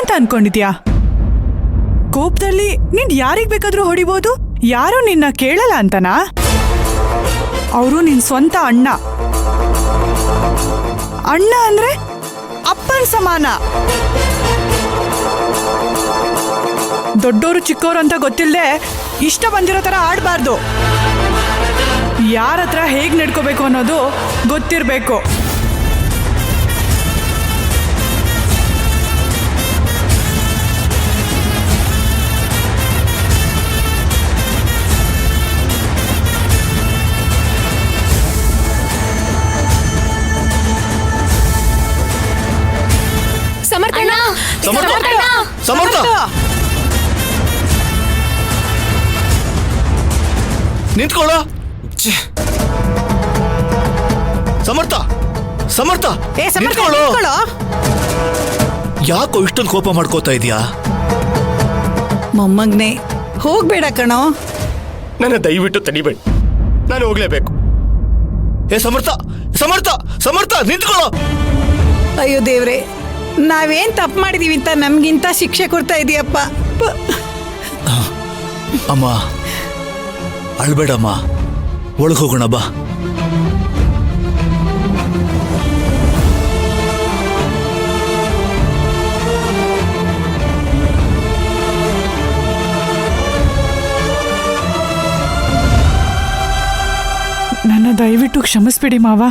ಅಂತ ಅನ್ಕೊಂಡಿದ್ಯಾ? ಕೋಪದಲ್ಲಿ ನೀನ್ ಯಾರಿಗ್ ಬೇಕಾದ್ರೂ ಹೊಡಿಬೋದು, ಯಾರು ನಿನ್ನ ಕೇಳಲ್ಲ ಅಂತನಾ? ಅವರು ನಿನ್ ಸ್ವಂತ ಅಣ್ಣ. ಅಣ್ಣ ಅಂದ್ರೆ ಅಪ್ಪನ ಸಮಾನ. ದೊಡ್ಡೋರು ಚಿಕ್ಕವರು ಅಂತ ಗೊತ್ತಿಲ್ಲದೆ ಇಷ್ಟ ಬಂದಿರೋ ತರ ಆಡ್ಬಾರ್ದು. ಯಾರ ಹತ್ರ ಹೇಗ್ ನಡ್ಕೋಬೇಕು ಅನ್ನೋದು ಗೊತ್ತಿರ್ಬೇಕು. ಸಮರ್ಥ, ನಿಂತ್ಕೊಳ್ಳೋ. ಸಮರ್ಥ, ಸಮರ್ಥ, ನಿಂತ್ಕೊಳ್ಳೋ. ಯಾಕೋ ಇಷ್ಟೊಂದು ಕೋಪ ಮಾಡ್ಕೋತಾ ಇದೀಯಾ? ಮೊಮ್ಮಗ್ನೆ ಹೋಗ್ಬೇಡ ಕಣೋ. ನನ್ನ ದಯವಿಟ್ಟು ತಡಿಬೇಡಿ, ನಾನು ಹೋಗ್ಲೇಬೇಕು. ಏ ಸಮರ್ಥ, ಸಮರ್ಥ, ಸಮರ್ಥ, ನಿಂತ್ಕೊಳ್ಳೋ. ಅಯ್ಯೋ ದೇವ್ರೆ, ನಾವೇನ್ ತಪ್ಪು ಮಾಡಿದೀವಿ ಅಂತ ನಮ್ಗಿಂತ ಶಿಕ್ಷೆ ಕೊಡ್ತಾ ಇದೀಯಪ್ಪ. ಅಮ್ಮ ಅಳ್ಬೇಡಮ್ಮ, ಒಳಗೆ ಹೋಗೋಣ ಬಾ. ನನ್ನ ದಯವಿಟ್ಟು ಕ್ಷಮಿಸ್ಬಿಡಿ ಮಾವ.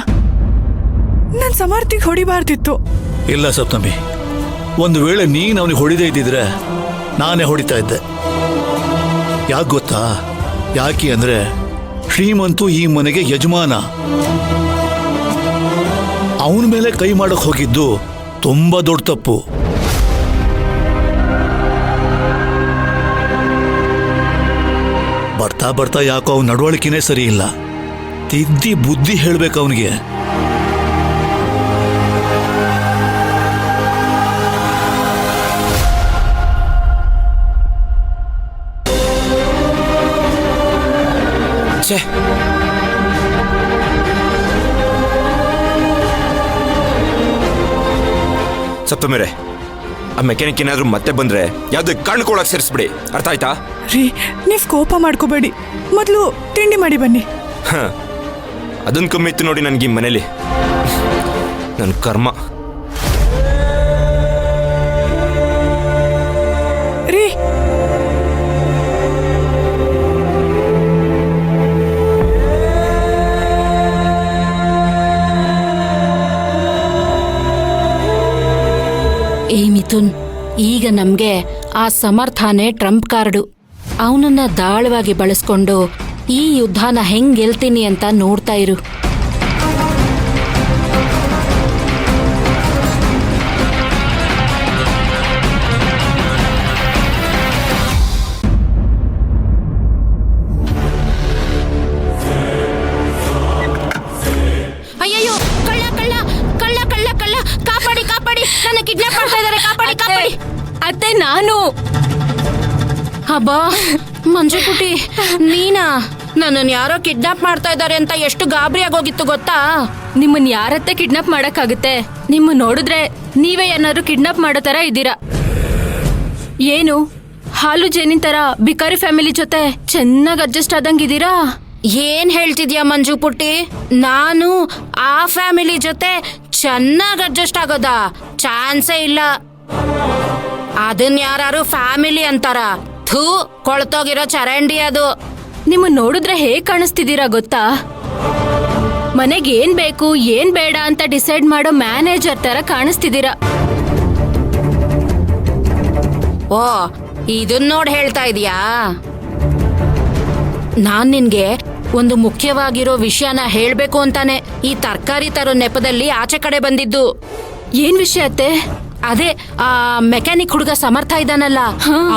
ನನ್ ಸಮರ್ಥಿಗೆ ಹೊಡಿಬಾರ್ದಿತ್ತು. ಇಲ್ಲ ಸಪ್ತಮಿ, ಒಂದು ವೇಳೆ ನೀನು ಅವನಿಗೆ ಹೊಡಿದೇ ಇದ್ದಿದ್ರೆ ನಾನೇ ಹೊಡಿತಾ ಇದ್ದೆ. ಯಾಕೆ ಗೊತ್ತಾ? ಯಾಕೆ ಅಂದ್ರೆ ಶ್ರೀಮಂತು ಈ ಮನೆಗೆ ಯಜಮಾನ. ಅವನ ಮೇಲೆ ಕೈ ಮಾಡಕ್ ಹೋಗಿದ್ದು ತುಂಬಾ ದೊಡ್ಡ ತಪ್ಪು. ಬರ್ತಾ ಬರ್ತಾ ಯಾಕೋ ಅವನ ನಡವಳಿಕೆನೇ ಸರಿ ಇಲ್ಲ. ತಿದ್ದಿ ಬುದ್ಧಿ ಹೇಳ್ಬೇಕು ಅವನಿಗೆ. ಸಪ್ತಮಿರೆ, ಆ ಮೆಕ್ಯಾನಿಕ್ ಏನಾದ್ರೂ ಮತ್ತೆ ಬಂದ್ರೆ ಯಾವ್ದು ಕಣ್ಕೊಳಕ್ ಸೇರಿಸ್ಬಿಡಿ, ಅರ್ಥ ಆಯ್ತಾ? ರೀ, ನೀವ್ ಕೋಪ ಮಾಡ್ಕೋಬೇಡಿ, ಮೊದ್ಲು ತಿಂಡಿ ಮಾಡಿ ಬನ್ನಿ. ಅದನ್ನ ಕಮ್ಮಿ ಇತ್ತು ನೋಡಿ ನನ್ಗೆ ಈ ಮನೇಲಿ. ನನ್ನ ಕರ್ಮ. ರೀ, ಏ ಮಿಥುನ್, ಈಗ ನಮ್ಗೆ ಆ ಸಮರ್ಥಾನೆ ಟ್ರಂಪ್ ಕಾರ್ಡು. ಅವನನ್ನ ದಾಳವಾಗಿ ಬಳಸ್ಕೊಂಡು ಈ ಯುದ್ಧನ ಹೆಂಗ್ ಗೆಲ್ತೀನಿ ಅಂತ ನೋಡ್ತಾ ಇರು. ಅಯ್ಯಯ್ಯೋ, ಕಳ್ಳ ಕಳ್ಳ ಕಳ್ಳ ಕಳ್ಳ ಕಳ್ಳ, ಕಾಪಾಡಿ ಕಾಪಾಡಿ, ನನ್ನ ಕಿಡ್ನಾಪ್ ಮಾಡ್ತಾ ಇದ್ದಾರೆ, ಕಾಪಾಡಿ ಕಾಪಾಡಿ. ಅತ್ತೆ, ನಾನು. ಅಬ್ಬಾ ಮಂಜು ಪುಟಿ, ನೀನಾ? ನನ್ನನ್ನು ಯಾರೋ ಕಿಡ್ನಾಪ್ ಮಾಡ್ತಾ ಇದ್ದಾರೆ ಅಂತ ಎಷ್ಟು ಗಾಬರಿ ಆಗೋಗಿತ್ತು ಗೊತ್ತಾ? ನಿಮ್ಮನ್ನ ಯಾರತ್ತೆ ಕಿಡ್ನಾಪ್ ಮಾಡಕ್ಕಾಗುತ್ತೆ? ನಿಮ್ಮ ನೋಡಿದ್ರೆ ನೀವೇ ಏನಾದ್ರು ಕಿಡ್ನಾಪ್ ಮಾಡೋ ತರ ಇದ್ದೀರಾ. ಏನು ಹಾಲು ಜೇನಿನ ತರ ಬಿಕಾರಿ ಫ್ಯಾಮಿಲಿ ಜೊತೆ ಚೆನ್ನಾಗಿ ಅಡ್ಜಸ್ಟ್ ಆದಂಗಿದ್ದೀರಾ? ಏನ್ ಹೇಳ್ತಿದ್ಯಾ ಮಂಜು ಪುಟ್ಟಿ? ನಾನು ಆ ಫ್ಯಾಮಿಲಿ ಜೊತೆ ಚೆನ್ನಾಗಿ ಅಡ್ಜಸ್ಟ್ ಆಗೋದಾ? ಚಾನ್ಸೇ ಇಲ್ಲ. ಅದನ್ನ ಯಾರು ಫ್ಯಾಮಿಲಿ ಅಂತಾರ? ಥೂ, ಕೊಳ್ತೋಗಿರೋ ಚರಂಡಿ ಅದು. ನಿಮ್ಮ ನೋಡಿದ್ರೆ ಹೇಗ್ ಕಾಣಿಸ್ತಿದ್ದೀರಾ ಗೊತ್ತಾ? ಮನೆಗೆ ಏನ್ ಬೇಕು ಏನ್ ಬೇಡ ಅಂತ ಡಿಸೈಡ್ ಮಾಡೋ ಮ್ಯಾನೇಜರ್ ತರ ಕಾಣಿಸ್ತಿದ್ದೀರಾ. ಓ, ಇದನ್ನ ನೋಡ್ ಹೇಳ್ತಾ ಇದೀಯಾ? ನಾನ್ ನಿನ್ಗೆ ಒಂದು ಮುಖ್ಯವಾಗಿರೋ ವಿಷಯನ ಹೇಳ್ಬೇಕು ಅಂತಾನೆ ಈ ತರಕಾರಿ ತರೋ ನೆಪದಲ್ಲಿ ಆಚೆ ಕಡೆ ಬಂದಿದ್ದು. ಏನ್ ವಿಷಯ ಅತ್ತೆ? ಅದೇ ಆ ಮೆಕ್ಯಾನಿಕ್ ಹುಡುಗ ಸಮರ್ಥ ಇದ್ದಾನಲ್ಲ,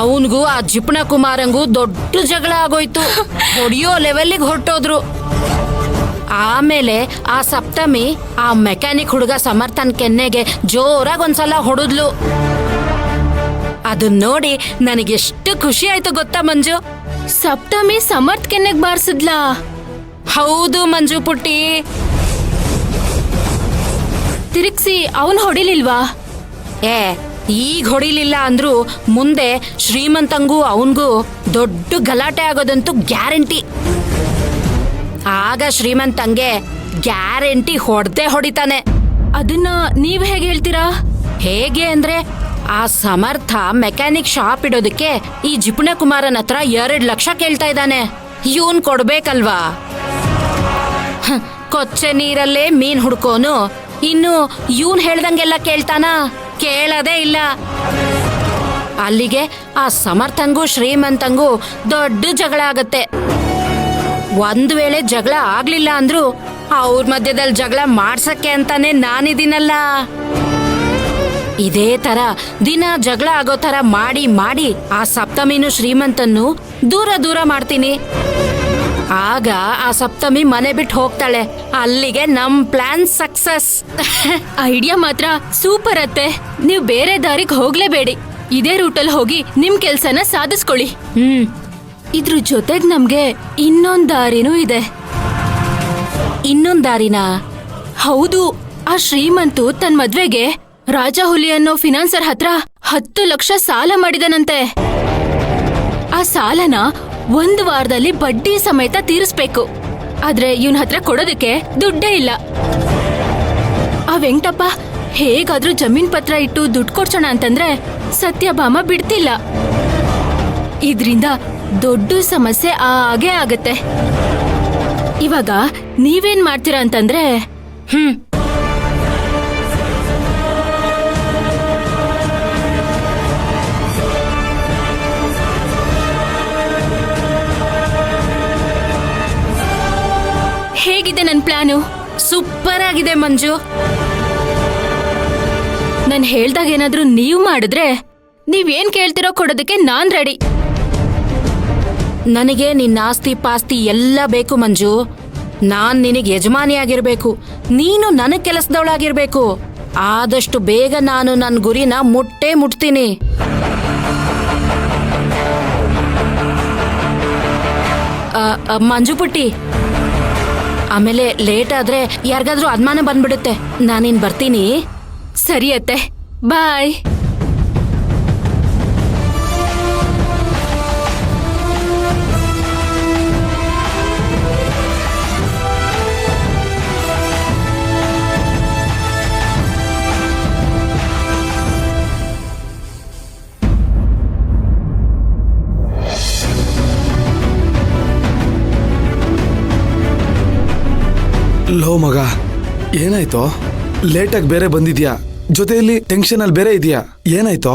ಅವನ್ಗೂ ಆ ಜಿಪಣ ಕುಮಾರಂಗೂ ದೊಡ್ಡ ಜಗಳ ಆಗೋಯ್ತು. ಹೊಡಿಯೋ ಲೆವೆಲ್ಗೆ ಹೊರಟೋದ್ರು. ಆಮೇಲೆ ಆ ಸಪ್ತಮಿ ಆ ಮೆಕ್ಯಾನಿಕ್ ಹುಡುಗ ಸಮರ್ಥನ್ ಕೆನ್ನೆಗೆ ಜೋರಾಗಿ ಒಂದ್ಸಲ ಹೊಡೆದ್ಲು. ಅದನ್ನ ನೋಡಿ ನನಗೆಷ್ಟು ಖುಷಿ ಆಯ್ತು ಗೊತ್ತಾ ಮಂಜು? ಸಪ್ತಮಿ ಸಮರ್ಥ್ ಕೆನ್ನೆಗ್ ಬಾರಿಸಿದ್ಲಾ? ಹೌದು ಮಂಜು ಪುಟ್ಟಿ. ತಿರುಗ್ಸಿ ಅವನ್ ಹೊಡಿಲಿಲ್ವಾ? ಈಗ ಹೊಡಿಲಿಲ್ಲ ಅಂದ್ರೂ ಮುಂದೆ ಶ್ರೀಮಂತಂಗೂ ಅವನ್ಗೂ ದೊಡ್ಡ ಗಲಾಟೆ ಆಗೋದಂತೂ ಗ್ಯಾರಂಟಿ. ಆಗ ಶ್ರೀಮಂತಂಗೆ ಗ್ಯಾರಂಟಿ ಹೊಡ್ದೇ ಹೊಡಿತಾನೆ. ಅದನ್ನ ನೀವ್ ಹೇಗೆ ಹೇಳ್ತೀರಾ? ಹೇಗೆ ಅಂದ್ರೆ ಆ ಸಮರ್ಥ ಮೆಕ್ಯಾನಿಕ್ ಶಾಪ್ ಇಡೋದಕ್ಕೆ ಈ ಜಿಪುಣ ಕುಮಾರನ್ ಹತ್ರ 2 ಲಕ್ಷ ಕೇಳ್ತಾ ಇದ್ದಾನೆ. ಇವನ್ ಕೊಡ್ಬೇಕಲ್ವಾ? ಕೊಚ್ಚೆ ನೀರಲ್ಲೇ ಮೀನ್ ಹುಡ್ಕೋನು ಇನ್ನು ಇವನ್ ಹೇಳ್ದಂಗೆಲ್ಲ ಕೇಳ್ತಾನ? ಕೇಳದೇ ಇಲ್ಲ. ಅಲ್ಲಿಗೆ ಆ ಸಮರ್ಥಂಗೂ ಶ್ರೀಮಂತಂಗೂ ದೊಡ್ಡ ಜಗಳ ಆಗತ್ತೆ. ಒಂದ್ ವೇಳೆ ಜಗಳ ಆಗ್ಲಿಲ್ಲ ಅಂದ್ರು ಅವ್ರ ಮಧ್ಯದಲ್ಲಿ ಜಗಳ ಮಾಡ್ಸಕ್ಕೆ ಅಂತಾನೆ ನಾನಿದ್ದೀನಲ್ಲ. ಇದೇ ತರ ದಿನ ಜಗಳ ಆಗೋ ತರ ಮಾಡಿ ಮಾಡಿ ಆ ಸಪ್ತಮಿನು ಶ್ರೀಮಂತನ್ನು ದೂರ ದೂರ ಮಾಡ್ತೀನಿ. ಆಗ ಆ ಸಪ್ತಮಿ ಮನೆ ಬಿಟ್ಟು ಹೋಗ್ತಾಳೆ. ಅಲ್ಲಿಗೆ ನಮ್ ಪ್ಲಾನ್ ಸಕ್ಸಸ್. ಐಡಿಯಾ ಮಾತ್ರ ಸೂಪರ್ ಅತ್ತೆ. ನೀವು ಬೇರೆ ದಾರಿಗೆ ಹೋಗ್ಲೇಬೇಡಿ, ಇದೇ ರೂಟಲ್ಲಿ ಹೋಗಿ ನಿಮ್ ಕೆಲ್ಸನ ಸಾಧಿಸ್ಕೊಳ್ಳಿ. ಇದ್ರ ಜೊತೆಗ್ ನಮ್ಗೆ ಇನ್ನೊಂದ್ ದಾರಿನೂ ಇದೆ. ಇನ್ನೊಂದ್ ದಾರಿನಾ? ಹೌದು. ಆ ಶ್ರೀಮಂತು ತನ್ ಮದ್ವೆಗೆ ರಾಜ ಹುಲಿ ಅನ್ನೋ ಫಿನಾನ್ಸರ್ ಹತ್ರ 10 ಲಕ್ಷ ಸಾಲ ಮಾಡಿದನಂತೆ. ಆ ಸಾಲನ 1 ವಾರದಲ್ಲಿ ಬಡ್ಡಿ ಸಮೇತ ತೀರಿಸ್ಬೇಕು. ಆದ್ರೆ ಇವನ್ ಹತ್ರ ಕೊಡೋದಕ್ಕೆ ದುಡ್ಡೇ ಇಲ್ಲ. ಆ ವೆಂಕಟಪ್ಪ ಹೇಗಾದ್ರೂ ಜಮೀನ್ ಪತ್ರ ಇಟ್ಟು ದುಡ್ಡು ಕೊಡ್ಸೋಣ ಅಂತಂದ್ರೆ ಸತ್ಯಭಾಮ ಬಿಡ್ತಿಲ್ಲ. ಇದ್ರಿಂದ ದೊಡ್ಡ ಸಮಸ್ಯೆ ಆಗೇ ಆಗತ್ತೆ. ಇವಾಗ ನೀವೇನ್ ಮಾಡ್ತೀರಾ ಅಂತಂದ್ರೆ ಹೇಗಿದೆ ನನ್ ಪ್ಲಾನು? ಸೂಪರ್ ಆಗಿದೆ ಮಂಜು. ನಾನ್ ಹೇಳ್ದಾಗ ಏನಾದ್ರೂ ನೀವು ಮಾಡಿದ್ರೆ ನೀವೇನ್ ಕೇಳ್ತಿರೋ ಕೊಡೋದಕ್ಕೆ ನಾನ್ ರೆಡಿ. ನನಗೆ ನಿನ್ನ ಆಸ್ತಿ ಪಾಸ್ತಿ ಎಲ್ಲ ಬೇಕು ಮಂಜು. ನಾನ್ ನಿನಗೆ ಯಜಮಾನಿಯಾಗಿರ್ಬೇಕು, ನೀನು ನನಗ್ ಕೆಲಸದವಳಾಗಿರ್ಬೇಕು. ಆದಷ್ಟು ಬೇಗ ನಾನು ನನ್ನ ಗುರಿನ ಮುಟ್ತೀನಿ. ಮಂಜು ಪುಟ್ಟಿ, ಆಮೇಲೆ ಲೇಟ್ ಆದ್ರೆ ಯಾರಿಗಾದ್ರೂ ಅನುಮಾನ ಬಂದ್ಬಿಡುತ್ತೆ. ನಾನಿನ್ ಬರ್ತೀನಿ. ಸರಿ ಅತ್ತೆ, ಬಾಯ್. ಲೋ ಮಗ, ಏನಾಯ್ತೋ? ಲೇಟಾಗಿ ಬೇರೆ ಬಂದಿದ್ಯಾ, ಜೊತೆಯಲ್ಲಿ ಟೆನ್ಷನ್ ಅಲ್ಲಿ ಬೇರೆ ಇದೆಯಾ, ಏನಾಯ್ತೋ?